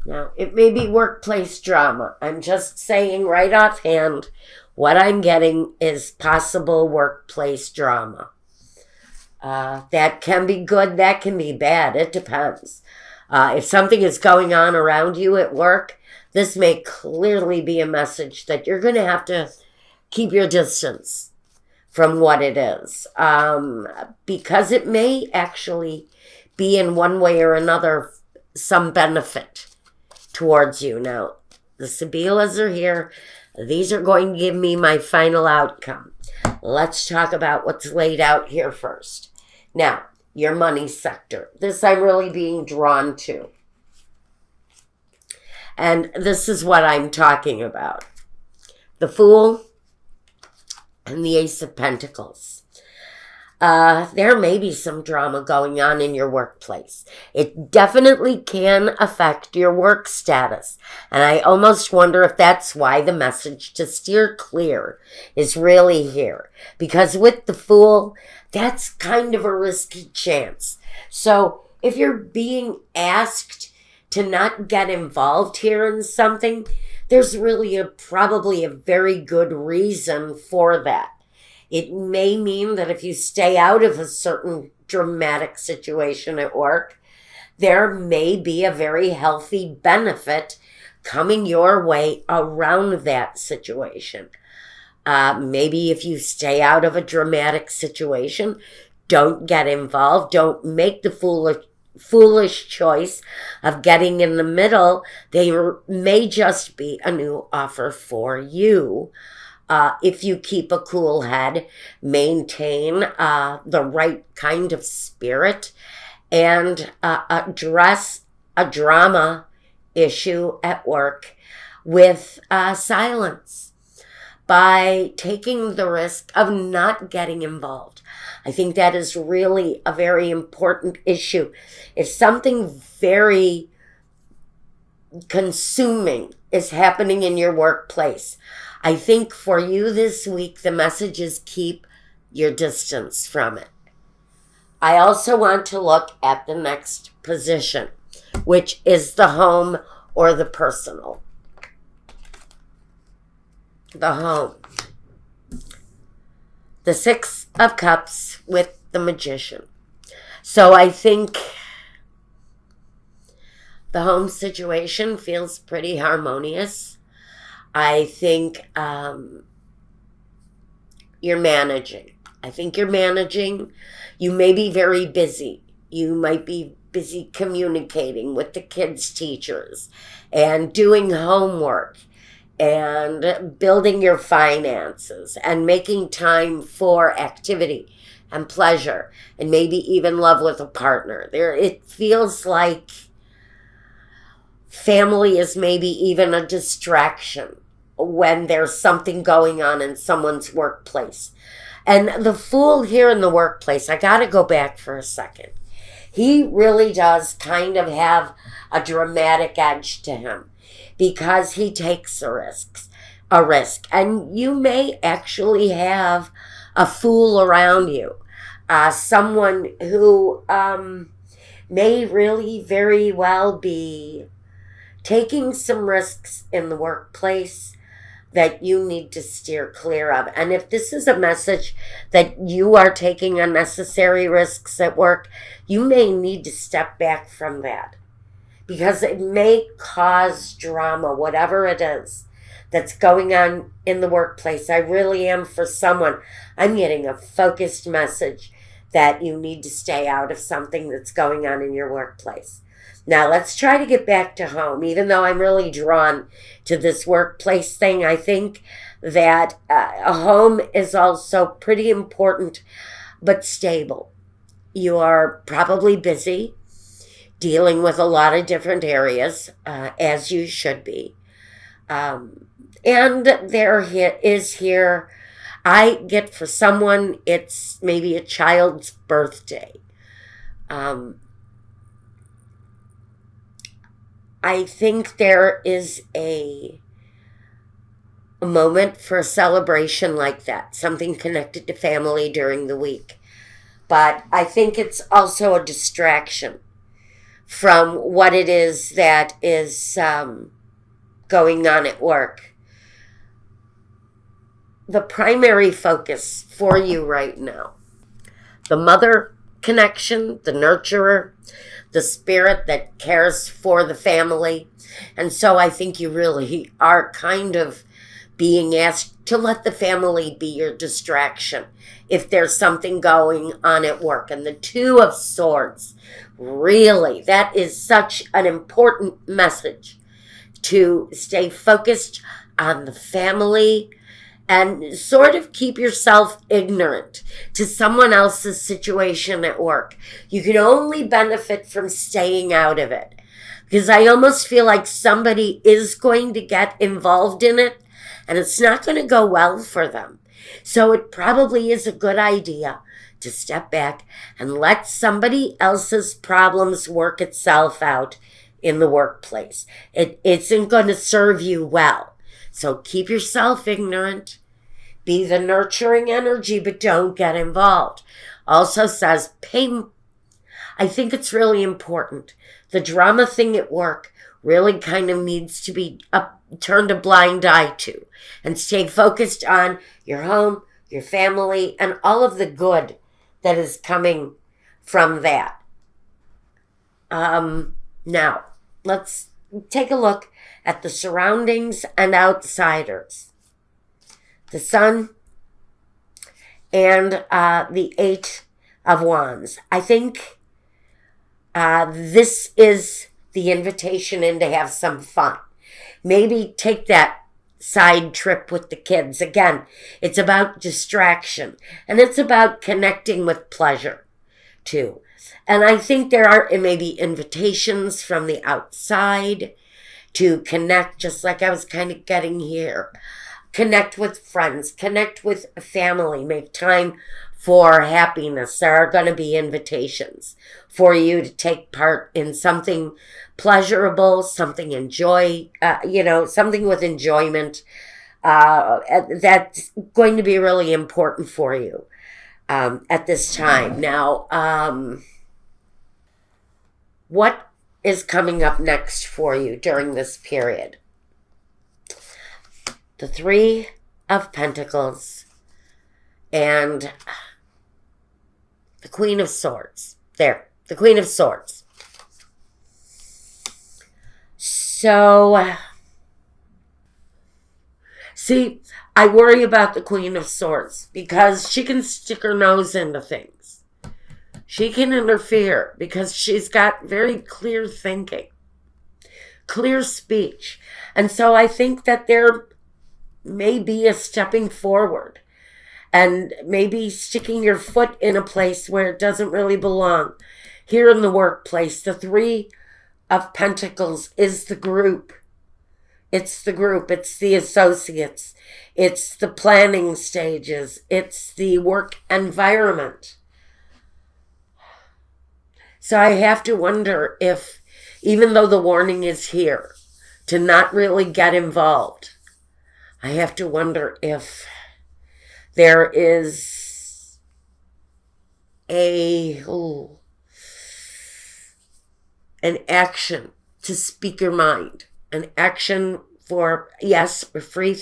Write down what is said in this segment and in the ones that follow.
Now, it may be workplace drama. I'm just saying right offhand, what I'm getting is possible workplace drama. That can be good, that can be bad. It depends. If something is going on around you at work, this may clearly be a message that you're going to have to keep your distance from what it is, because it may actually be in one way or another some benefit towards you. Now, the Sibilas are here. These are going to give me my final outcome. Let's talk about what's laid out here first. Now, your money sector. This I'm really being drawn to. And this is what I'm talking about. The Fool and the Ace of Pentacles. There may be some drama going on in your workplace. It definitely can affect your work status. And I almost wonder if that's why the message to steer clear is really here. Because with the Fool, that's kind of a risky chance. So if you're being asked to not get involved here in something, there's really probably a very good reason for that. It may mean that if you stay out of a certain dramatic situation at work, there may be a very healthy benefit coming your way around that situation. Maybe if you stay out of a dramatic situation, don't get involved, don't make the foolish choice of getting in the middle. There may just be a new offer for you. If you keep a cool head, maintain the right kind of spirit, and address a drama issue at work with silence by taking the risk of not getting involved. I think that is really a very important issue. If something very consuming is happening in your workplace, I think for you this week, the message is keep your distance from it. I also want to look at the next position, which is the home or the personal. The home. The Six of Cups with the Magician. So I think the home situation feels pretty harmonious. I think you're managing. I think you're managing. You may be very busy. You might be busy communicating with the kids' teachers and doing homework and building your finances and making time for activity and pleasure and maybe even love with a partner. It feels like family is maybe even a distraction when there's something going on in someone's workplace. And the Fool here in the workplace, I got to go back for a second. He really does kind of have a dramatic edge to him because he takes a risk. And you may actually have a fool around you, someone who may really very well be taking some risks in the workplace that you need to steer clear of. And if this is a message that you are taking unnecessary risks at work, you may need to step back from that because it may cause drama, whatever it is that's going on in the workplace. I really am for someone. I'm getting a focused message that you need to stay out of something that's going on in your workplace. Now, let's try to get back to home. Even though I'm really drawn to this workplace thing, I think that a home is also pretty important but stable. You are probably busy dealing with a lot of different areas, as you should be. And there is here, I get for someone, it's maybe a child's birthday. I think there is a moment for a celebration like that, something connected to family during the week. But I think it's also a distraction from what it is that is going on at work. The primary focus for you right now, the mother connection, the nurturer, the spirit that cares for the family. And so I think you really are kind of being asked to let the family be your distraction if there's something going on at work. And the Two of Swords, really, that is such an important message, to stay focused on the family and sort of keep yourself ignorant to someone else's situation at work. You can only benefit from staying out of it, because I almost feel like somebody is going to get involved in it and it's not going to go well for them. So it probably is a good idea to step back and let somebody else's problems work itself out in the workplace. It isn't going to serve you well. So keep yourself ignorant. Be the nurturing energy, but don't get involved. Also says pay. I think it's really important. The drama thing at work really kind of needs to be turned a blind eye to, and stay focused on your home, your family, and all of the good that is coming from that. Now, let's take a look at the surroundings and outsiders. The Sun and the Eight of Wands. I think this is the invitation in to have some fun. Maybe take that side trip with the kids. Again, it's about distraction, and it's about connecting with pleasure too. And I think there are maybe invitations from the outside to connect, just like I was kind of getting here. Connect with friends, connect with family, make time for happiness. There are going to be invitations for you to take part in something pleasurable, something something with enjoyment. That's going to be really important for you at this time. Now, what is coming up next for you during this period? The Three of Pentacles and the Queen of Swords. There, the Queen of Swords. So, see, I worry about the Queen of Swords because she can stick her nose into things. She can interfere because she's got very clear thinking, clear speech. And so I think that there may be a stepping forward and maybe sticking your foot in a place where it doesn't really belong. Here in the workplace, the Three of Pentacles is the group. It's the group. It's the associates. It's the planning stages. It's the work environment. So I have to wonder if, even though the warning is here to not really get involved, I have to wonder if there is an action to speak your mind, an action for, yes, free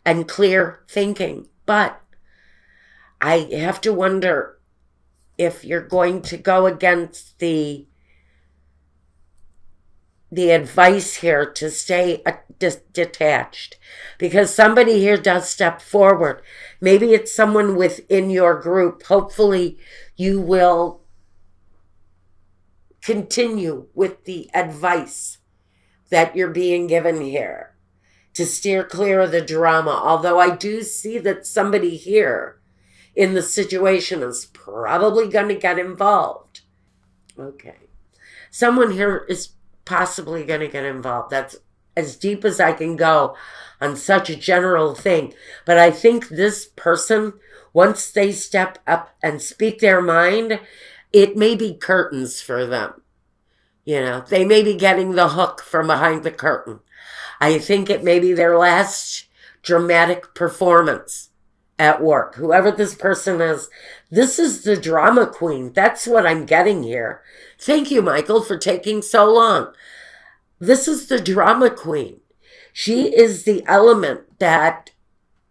and clear thinking. But I have to wonder if you're going to go against the advice here to stay detached, because somebody here does step forward. Maybe it's someone within your group. Hopefully you will continue with the advice that you're being given here to steer clear of the drama. Although I do see that somebody here in the situation is probably going to get involved. Okay. Someone here is possibly going to get involved. That's as deep as I can go on such a general thing. But I think this person, once they step up and speak their mind, it may be curtains for them. They may be getting the hook from behind the curtain. I think it may be their last dramatic performance at work. Whoever this person is, this is the drama queen. That's what I'm getting here. Thank you, Michael, for taking so long. This is the drama queen. She is the element that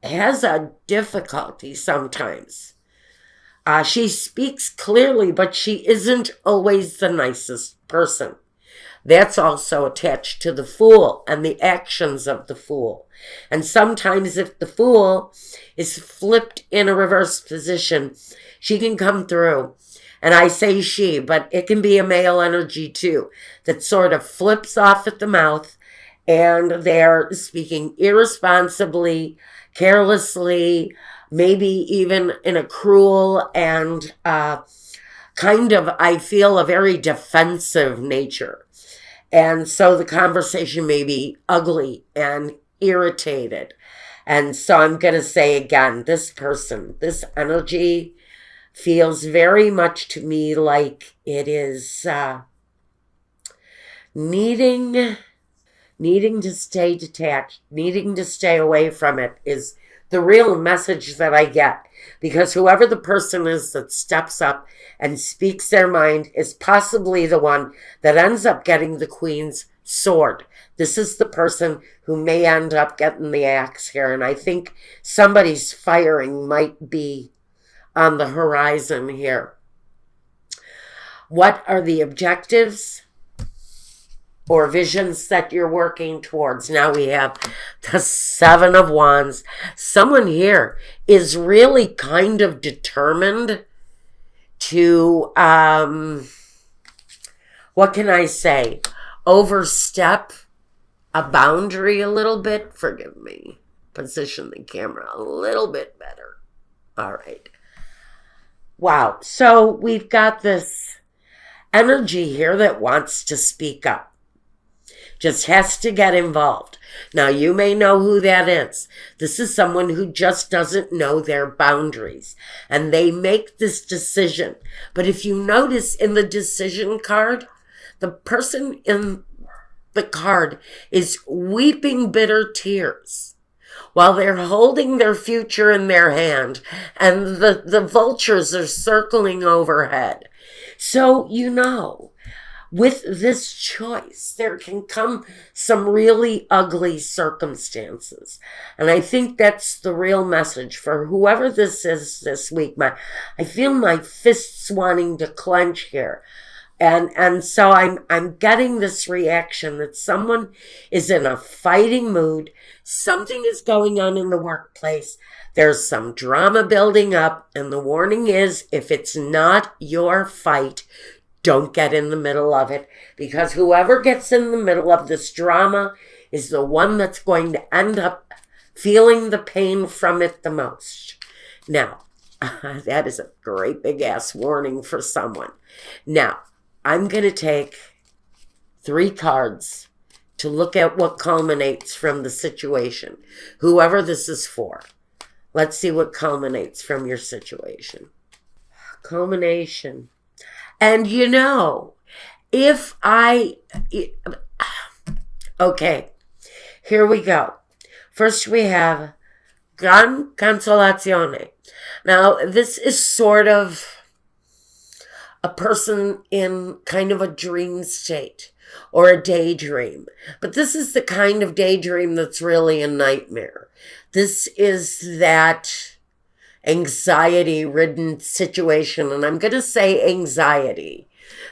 has a difficulty sometimes. She speaks clearly, but she isn't always the nicest person. That's also attached to the fool and the actions of the fool. And sometimes if the fool is flipped in a reverse position, she can come through. And I say she, but it can be a male energy too, that sort of flips off at the mouth and they're speaking irresponsibly, carelessly, maybe even in a cruel and kind of, I feel, a very defensive nature. And so the conversation may be ugly and irritated. And so I'm going to say again, this person, this energy feels very much to me like it is needing to stay detached, needing to stay away from it is the real message that I get. Because whoever the person is that steps up and speaks their mind is possibly the one that ends up getting the queen's sword. This is the person who may end up getting the axe here. And I think somebody's firing might be on the horizon here. What are the objectives or visions that you're working towards? Now we have the Seven of Wands. Someone here is really kind of determined to, what can I say, overstep a boundary a little bit. Forgive me. Position the camera a little bit better. All right. Wow. So we've got this energy here that wants to speak up. Just has to get involved. Now, you may know who that is. This is someone who just doesn't know their boundaries. And they make this decision. But if you notice in the decision card, the person in the card is weeping bitter tears while they're holding their future in their hand. And the vultures are circling overhead. So, you know, with this choice, there can come some really ugly circumstances. And I think that's the real message for whoever this is this week. I feel my fists wanting to clench here. And so I'm getting this reaction that someone is in a fighting mood. Something is going on in the workplace. There's some drama building up. And the warning is, if it's not your fight, don't get in the middle of it, because whoever gets in the middle of this drama is the one that's going to end up feeling the pain from it the most. Now, that is a great big ass warning for someone. Now, I'm going to take 3 cards to look at what culminates from the situation. Whoever this is for. Let's see what culminates from your situation. Culmination. And you know, okay, here we go. First we have Gran Consolazione. Now, this is sort of a person in kind of a dream state or a daydream. But this is the kind of daydream that's really a nightmare. This is that anxiety-ridden situation. And I'm going to say anxiety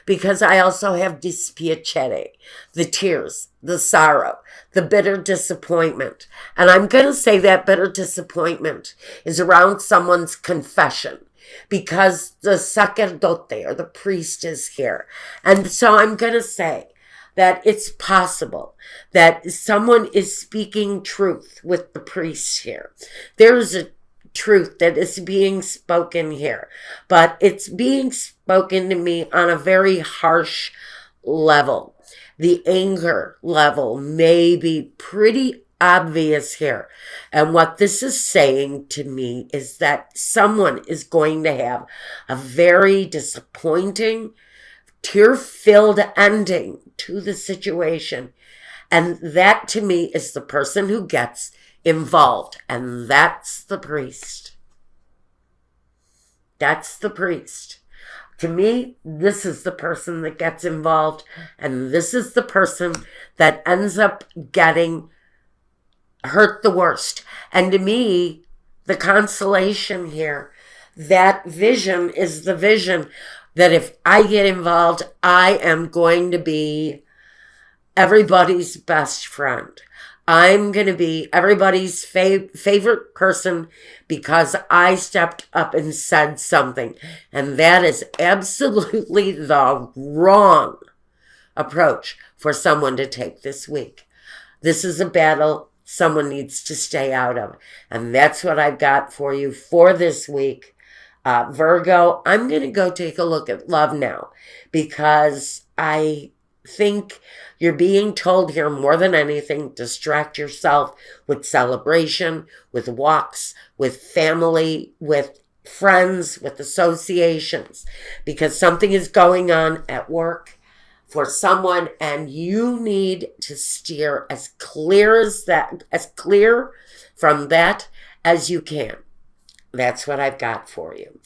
because I also have dispiacere, the tears, the sorrow, the bitter disappointment. And I'm going to say that bitter disappointment is around someone's confession because the sacerdote or the priest is here. And so I'm going to say that it's possible that someone is speaking truth with the priest here. There's a truth that is being spoken here, but it's being spoken to me on a very harsh level. The anger level may be pretty obvious here. And what this is saying to me is that someone is going to have a very disappointing, tear-filled ending to the situation. And that to me is the person who gets involved, and that's the priest. That's the priest. To me, this is the person that gets involved, and this is the person that ends up getting hurt the worst. And to me, the consolation here, that vision is the vision that if I get involved, I am going to be everybody's best friend. I'm going to be everybody's favorite person because I stepped up and said something. And that is absolutely the wrong approach for someone to take this week. This is a battle someone needs to stay out of. And that's what I've got for you for this week. Virgo, I'm going to go take a look at love now because I think you're being told here more than anything, distract yourself with celebration, with walks, with family, with friends, with associations, because something is going on at work for someone and you need to steer as clear from that as you can. That's what I've got for you.